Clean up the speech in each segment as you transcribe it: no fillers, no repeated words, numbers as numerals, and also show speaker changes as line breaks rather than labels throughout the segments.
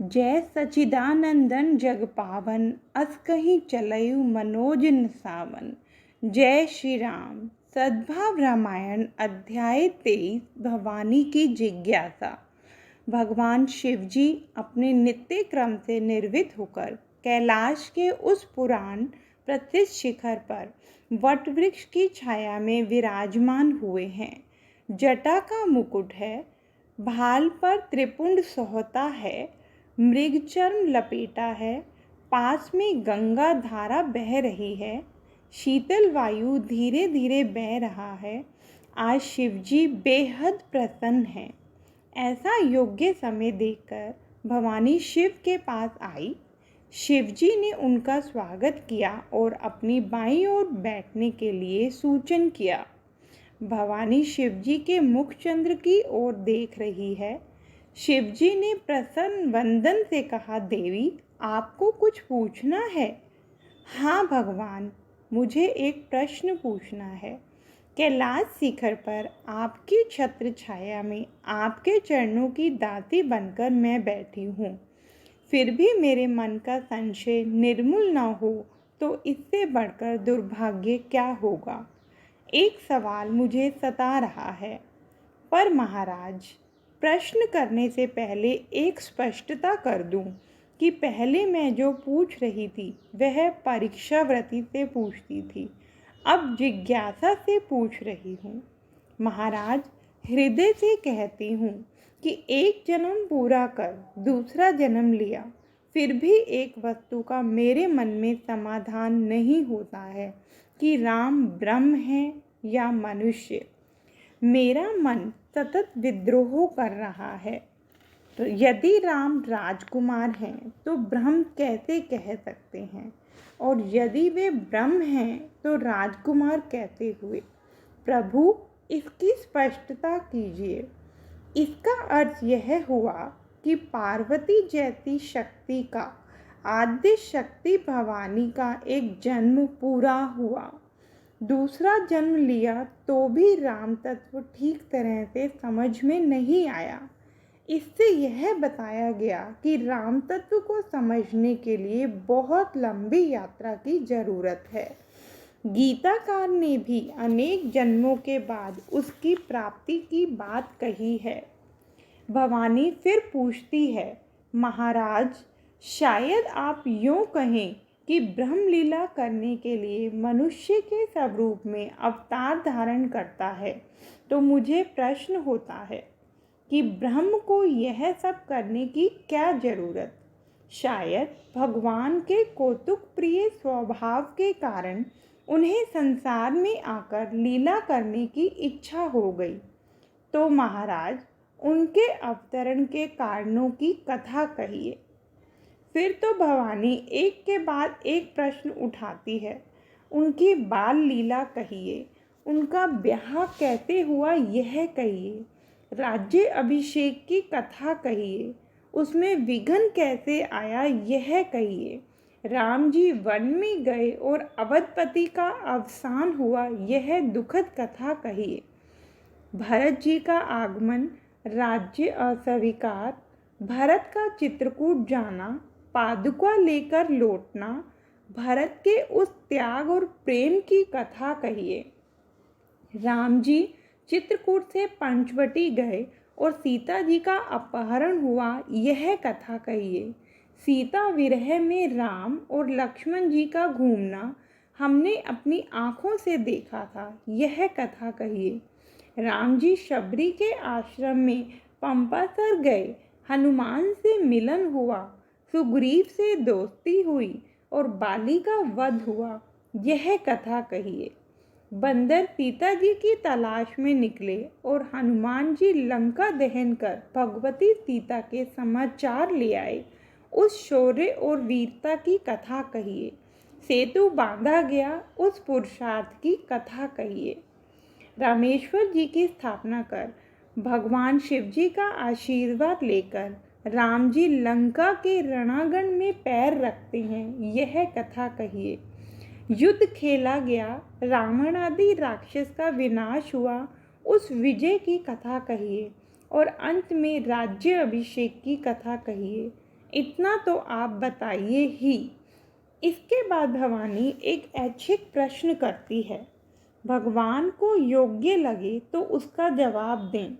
जय सच्चिदानंदन जग पावन, अस कहीं चलयु मनोज न सावन। जय श्री राम। सद्भाव रामायण अध्याय 23। भवानी की जिज्ञासा। भगवान शिव जी अपने नित्य क्रम से निर्वित होकर कैलाश के उस पुराण प्रसिद्ध शिखर पर वट वृक्ष की छाया में विराजमान हुए हैं। जटा का मुकुट है, भाल पर त्रिपुंड सोहता है, मृगचर्म लपेटा है, पास में गंगा धारा बह रही है, शीतल वायु धीरे धीरे बह रहा है। आज शिवजी बेहद प्रसन्न हैं। ऐसा योग्य समय देखकर भवानी शिव के पास आई। शिवजी ने उनका स्वागत किया और अपनी बाईं ओर बैठने के लिए सूचन किया। भवानी शिवजी के मुखचंद्र की ओर देख रही है। शिवजी ने प्रसन्न वंदन से कहा, देवी आपको कुछ पूछना है? हाँ भगवान, मुझे एक प्रश्न पूछना है। कैलाश शिखर पर आपकी छत्र छाया में आपके चरणों की दासी बनकर मैं बैठी हूँ। फिर भी मेरे मन का संशय निर्मूल न हो तो इससे बढ़कर दुर्भाग्य क्या होगा? एक सवाल मुझे सता रहा है। पर महाराज, प्रश्न करने से पहले एक स्पष्टता कर दूं कि पहले मैं जो पूछ रही थी वह परीक्षावृत्ति से पूछती थी, अब जिज्ञासा से पूछ रही हूँ। महाराज, हृदय से कहती हूँ कि एक जन्म पूरा कर दूसरा जन्म लिया, फिर भी एक वस्तु का मेरे मन में समाधान नहीं होता है कि राम ब्रह्म है या मनुष्य। मेरा मन सतत विद्रोह कर रहा है। तो यदि राम राजकुमार हैं तो ब्रह्म कैसे कह सकते हैं, और यदि वे ब्रह्म हैं तो राजकुमार कैसे हुए? प्रभु, इसकी स्पष्टता कीजिए। इसका अर्थ यह हुआ कि पार्वती जैसी शक्ति का, आद्य शक्ति भवानी का एक जन्म पूरा हुआ, दूसरा जन्म लिया तो भी राम तत्व ठीक तरह से समझ में नहीं आया। इससे यह बताया गया कि राम तत्व को समझने के लिए बहुत लंबी यात्रा की जरूरत है। गीताकार ने भी अनेक जन्मों के बाद उसकी प्राप्ति की बात कही है। भवानी फिर पूछती है, महाराज, शायद आप यूँ कहें कि ब्रह्मलीला करने के लिए मनुष्य के स्वरूप में अवतार धारण करता है, तो मुझे प्रश्न होता है कि ब्रह्म को यह सब करने की क्या जरूरत? शायद भगवान के कौतुक प्रिय स्वभाव के कारण उन्हें संसार में आकर लीला करने की इच्छा हो गई। तो महाराज, उनके अवतरण के कारणों की कथा कहिए। फिर तो भवानी एक के बाद एक प्रश्न उठाती है। उनकी बाल लीला कहिए, उनका ब्याह कैसे हुआ यह कहिए, राज्य अभिषेक की कथा कहिए, उसमें विघ्न कैसे आया यह कहिए, राम जी वन में गए और अवधपति का अवसान हुआ यह दुखद कथा कहिए, भरत जी का आगमन, राज्य अस्वीकार, भरत का चित्रकूट जाना, पादुका लेकर लौटना, भरत के उस त्याग और प्रेम की कथा कहिए। राम जी चित्रकूट से पंचवटी गए और सीता जी का अपहरण हुआ यह कथा कहिए। सीता विरह में राम और लक्ष्मण जी का घूमना हमने अपनी आँखों से देखा था यह कथा कहिए। राम जी शबरी के आश्रम में पंपासर गए, हनुमान से मिलन हुआ, सुग्रीव से दोस्ती हुई और बाली का वध हुआ यह कथा कहिए। बंदर सीता जी की तलाश में निकले और हनुमान जी लंका दहन कर भगवती सीता के समाचार ले आए, उस शौर्य और वीरता की कथा कहिए। सेतु बांधा गया उस पुरुषार्थ की कथा कहिए। रामेश्वर जी की स्थापना कर भगवान शिव जी का आशीर्वाद लेकर राम जी लंका के रणांगण में पैर रखते हैं यह कथा कहिए। युद्ध खेला गया, रावण आदि राक्षस का विनाश हुआ, उस विजय की कथा कहिए और अंत में राज्य अभिषेक की कथा कहिए। इतना तो आप बताइए ही। इसके बाद भवानी एक ऐच्छिक प्रश्न करती है। भगवान को योग्य लगे तो उसका जवाब दें।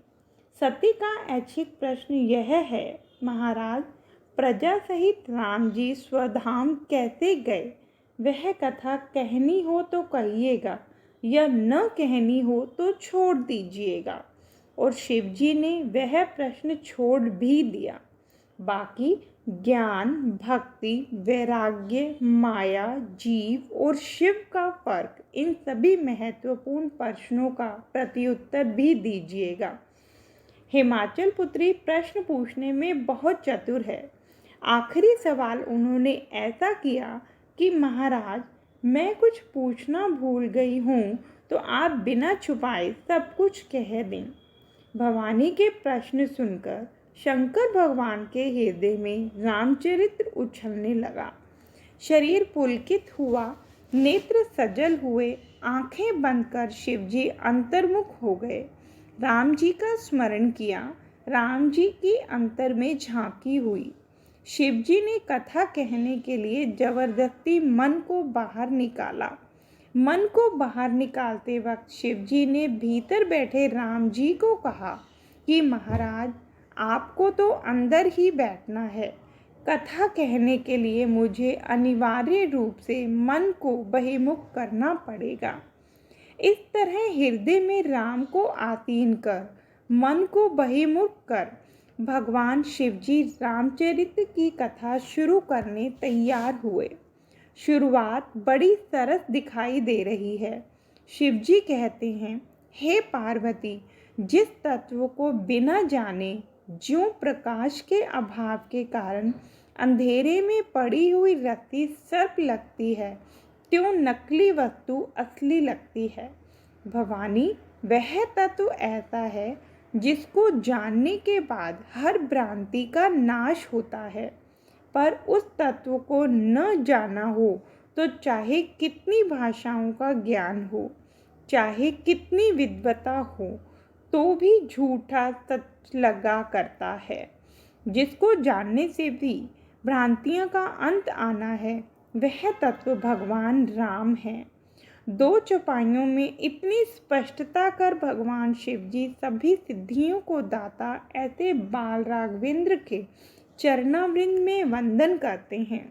सती का ऐच्छिक प्रश्न यह है, महाराज, प्रजा सहित राम जी स्वधाम कैसे गए? वह कथा कहनी हो तो कहिएगा, या न कहनी हो तो छोड़ दीजिएगा। और शिवजी ने वह प्रश्न छोड़ भी दिया। बाकी ज्ञान, भक्ति, वैराग्य, माया, जीव और शिव का फर्क, इन सभी महत्वपूर्ण प्रश्नों का प्रत्युत्तर भी दीजिएगा। हिमाचल पुत्री प्रश्न पूछने में बहुत चतुर है। आखिरी सवाल उन्होंने ऐसा किया कि महाराज, मैं कुछ पूछना भूल गई हूँ तो आप बिना छुपाए सब कुछ कह दें। भवानी के प्रश्न सुनकर शंकर भगवान के हृदय में रामचरित्र उछलने लगा। शरीर पुलकित हुआ, नेत्र सजल हुए, आंखें बंद कर शिवजी अंतर्मुख हो गए। राम जी का स्मरण किया, राम जी की अंतर में झांकी हुई। शिवजी ने कथा कहने के लिए जबरदस्ती मन को बाहर निकाला। मन को बाहर निकालते वक्त शिवजी ने भीतर बैठे राम जी को कहा कि महाराज, आपको तो अंदर ही बैठना है। कथा कहने के लिए मुझे अनिवार्य रूप से मन को बहिर्मुख करना पड़ेगा। इस तरह हृदय में राम को आसीन कर, मन को बहिर्मुख कर, भगवान शिवजी रामचरित्र की कथा शुरू करने तैयार हुए। शुरुआत बड़ी सरस दिखाई दे रही है। शिवजी कहते हैं, हे पार्वती, जिस तत्व को बिना जाने, ज्यों प्रकाश के अभाव के कारण अंधेरे में पड़ी हुई रस्सी सर्प लगती है, त्यों नकली वस्तु असली लगती है। भवानी, वह तत्व ऐसा है जिसको जानने के बाद हर भ्रांति का नाश होता है। पर उस तत्व को न जाना हो तो चाहे कितनी भाषाओं का ज्ञान हो, चाहे कितनी विद्वता हो, तो भी झूठा सच लगा करता है। जिसको जानने से भी भ्रांतियों का अंत आना है, वह तत्व भगवान राम है। दो चौपाइयों में इतनी स्पष्टता कर भगवान शिवजी सभी सिद्धियों को दाता ऐसे बाल राघवेंद्र के चरणामृत में वंदन करते हैं।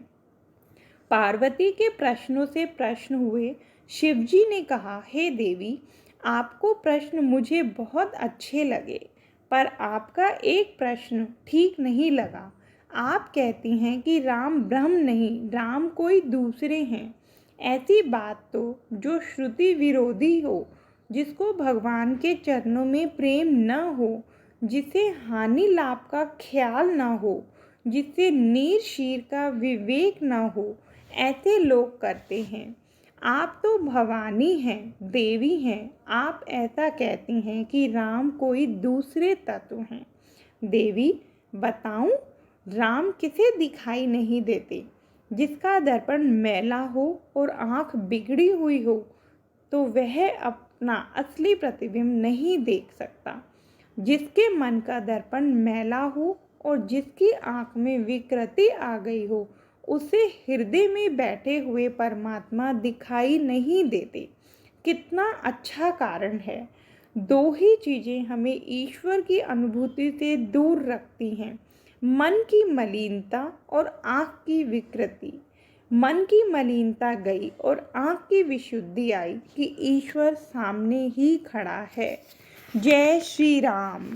पार्वती के प्रश्नों से प्रश्न हुए। शिवजी ने कहा, हे देवी, आपको प्रश्न मुझे बहुत अच्छे लगे, पर आपका एक प्रश्न ठीक नहीं लगा। आप कहती हैं कि राम ब्रह्म नहीं, राम कोई दूसरे हैं। ऐसी बात तो जो श्रुति विरोधी हो, जिसको भगवान के चरणों में प्रेम न हो, जिसे हानि लाभ का ख्याल न हो, जिससे नीर शीर का विवेक न हो, ऐसे लोग करते हैं। आप तो भवानी हैं, देवी हैं। आप ऐसा कहती हैं कि राम कोई दूसरे तत्व हैं। देवी, बताऊं, राम किसे दिखाई नहीं देते? जिसका दर्पण मैला हो और आँख बिगड़ी हुई हो, तो वह अपना असली प्रतिबिंब नहीं देख सकता। जिसके मन का दर्पण मैला हो और जिसकी आँख में विकृति आ गई हो, उसे हृदय में बैठे हुए परमात्मा दिखाई नहीं देते। कितना अच्छा कारण है। दो ही चीज़ें हमें ईश्वर की अनुभूति से दूर रखती हैं, मन की मलिनता और आँख की विकृति। मन की मलिनता गई और आँख की विशुद्धि आई कि ईश्वर सामने ही खड़ा है। जय श्री राम।